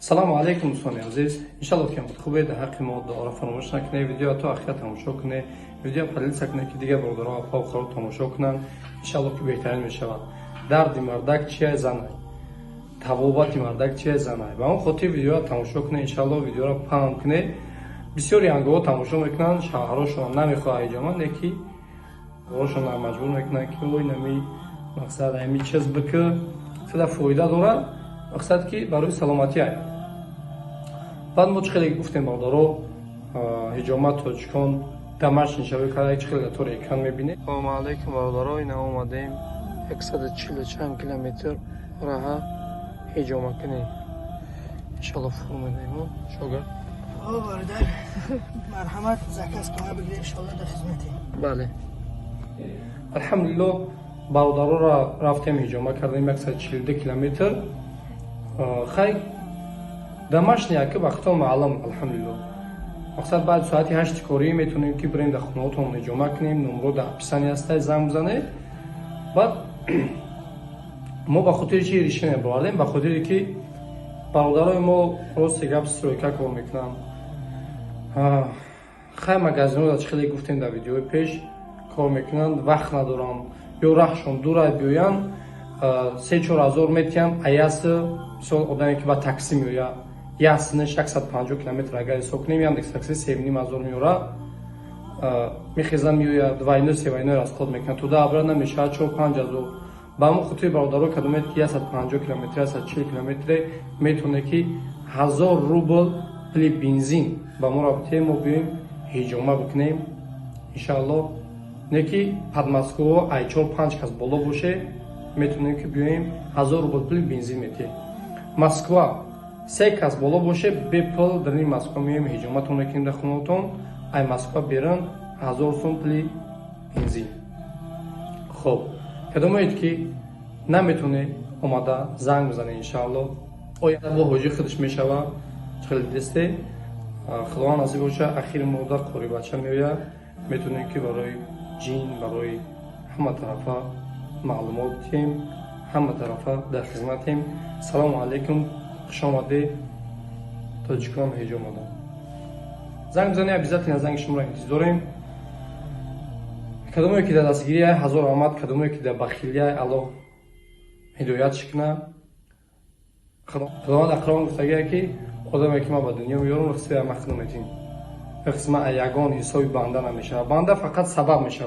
салому алейкум дӯстони азиз. Иншаллоҳ ки хубе дар ҳаққи мо дуоро фаромӯш накунед. Видео то ахир тамошо кунед. Видео подилиса кунед ки дигар бародарон апа тамошо кунанд. Иншаллоҳ ки беҳтарин мешавад. Дарди мардак чия занай, табобати мардак чия занай. Ба он хотир видео тамошо кунед. Иншаллоҳ видеоро паҳм кунед. Бисёри ангоҳо тамошо мекунанд, шавҳарошон намехоҳад иҷоманд, ки рошон маҷбур мекунанд ки ой нами мақсад ами чиз бикӯ сада фоида дорад, мақсад ки барои саломатия. баъд мо чӣ хеле гуфтем бародаро ҳиҷомат тоҷикон дамаш нишавӣ карда чӣ хеле тори экан мебинед. Салому алейкум бародаро, ина омадем 140 километр раҳа ҳиҷома кунем. Иншаллоҳ фур медем шогирд. برادر مرحمت زکات کنه بگیری انشالله در خدمتی. بله الحمدلله برادرها را رفتیم هجامه کردیم 142 کیلومتر. خیلی دمشق که وقتا معلوم الحمدلله مقصد بعد ساعت 8 کاری میتونیم که بریم در خونه‌تون هجامه کنیم. نمره در اپیسانی هست زنگ بزنید. بعد ما با خاطر چی ریشین بردیم؟ با خاطر که برادرای ما راست گپ سرویکا کار میکنن. خیلی مگزینو از خیلی گفتیم در ویدیو پیش کار میکنن، وقت ندارن یا راهشون دوره بیاین 3-4 هزار متر ایاس مثلا آدمی که با تاکسی میویا یاسنش 150 کیلومتر اگر حساب کنیم یاندکس تاکسی 7.5 هزار میوره میخیزن میویا 2.9 از خود میکنن تو دا ابرا نمیشه 4-5 هزار. با ما خطوی برادرها کدومه که 150 کیلومتر 140 کیلومتر میتونه که 1000 روبل پلی بنزین با ما رابطه ما بیایم هجامه بکنیم انشاءالله. نه که پد مسکو ایچور 5 کس بالا باشه میتونیم که بیایم 1000 روبل پلی بنزین میده. مسکو 3 کس بالا باشه به پل در این مسکو میایم هجامه تون میکنیم در خونه‌تون. ای مسکو بیرن 1000 سوم پلی بنزین. خب کدومید که نمیتونه اومده زنگ بزنه انشاءالله. آینده با حاجی خودش میشوه خیلی دسته خداوند نصیب باشه اخیر مدت قاری بچه میوید میتونه که برای جین برای همه طرفا معلومات تیم همه طرفا در خدمتیم. سلام علیکم خوش آمده تاجیکان هجا آمده. زنگ بزنید ابیزت زنگ شما را انتظاریم. کدومی که در دستگیری هزار آمد کدومی که در بخیلی الله هدایت شکنه. خداوند اکرام گفته که آدمی که ما به دنیا میارم رخصه مخدوم میتیم رخصه یگان حسابی بنده نمیشه. بنده فقط سبب میشه.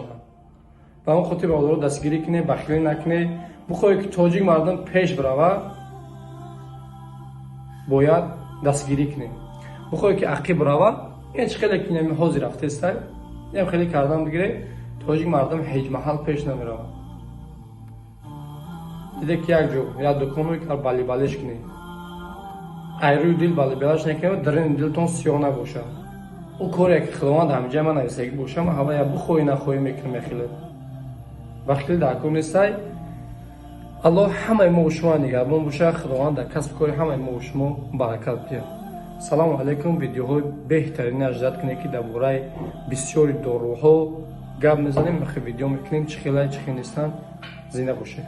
و اون خاطر برادرها دستگیری کنه بخیلی نکنه. بخوای که تاجیک مردم پیش بروه باید دستگیری کنه. بخوای که عقیب بروه این خیلی که نمی حاضر رفته است این خیلی کردن بگیره تاجیک مردم هیچ محل پیش نمیره. دیده که یک جو یا دکانوی که بالی بالیش کنی ایروی دل بالی بالیش نکنی درین دلتون سیاه نباشه. او کاری که خداوند همیشه من نویسه باشه ما هوا یا بخوی نخوی میکنم خیلی وقتی در کار نیستی الله همه ما و شما نگهبان باشه. خداوند در کسب کاری همه ما و شما برکت بیاره. سلام علیکم. ویدیوهای بهترین اجازت کنید که درباره بسیاری داروها گپ میزنیم. میخوای ویدیو میکنیم چه خیلی نیستن زنده باشه.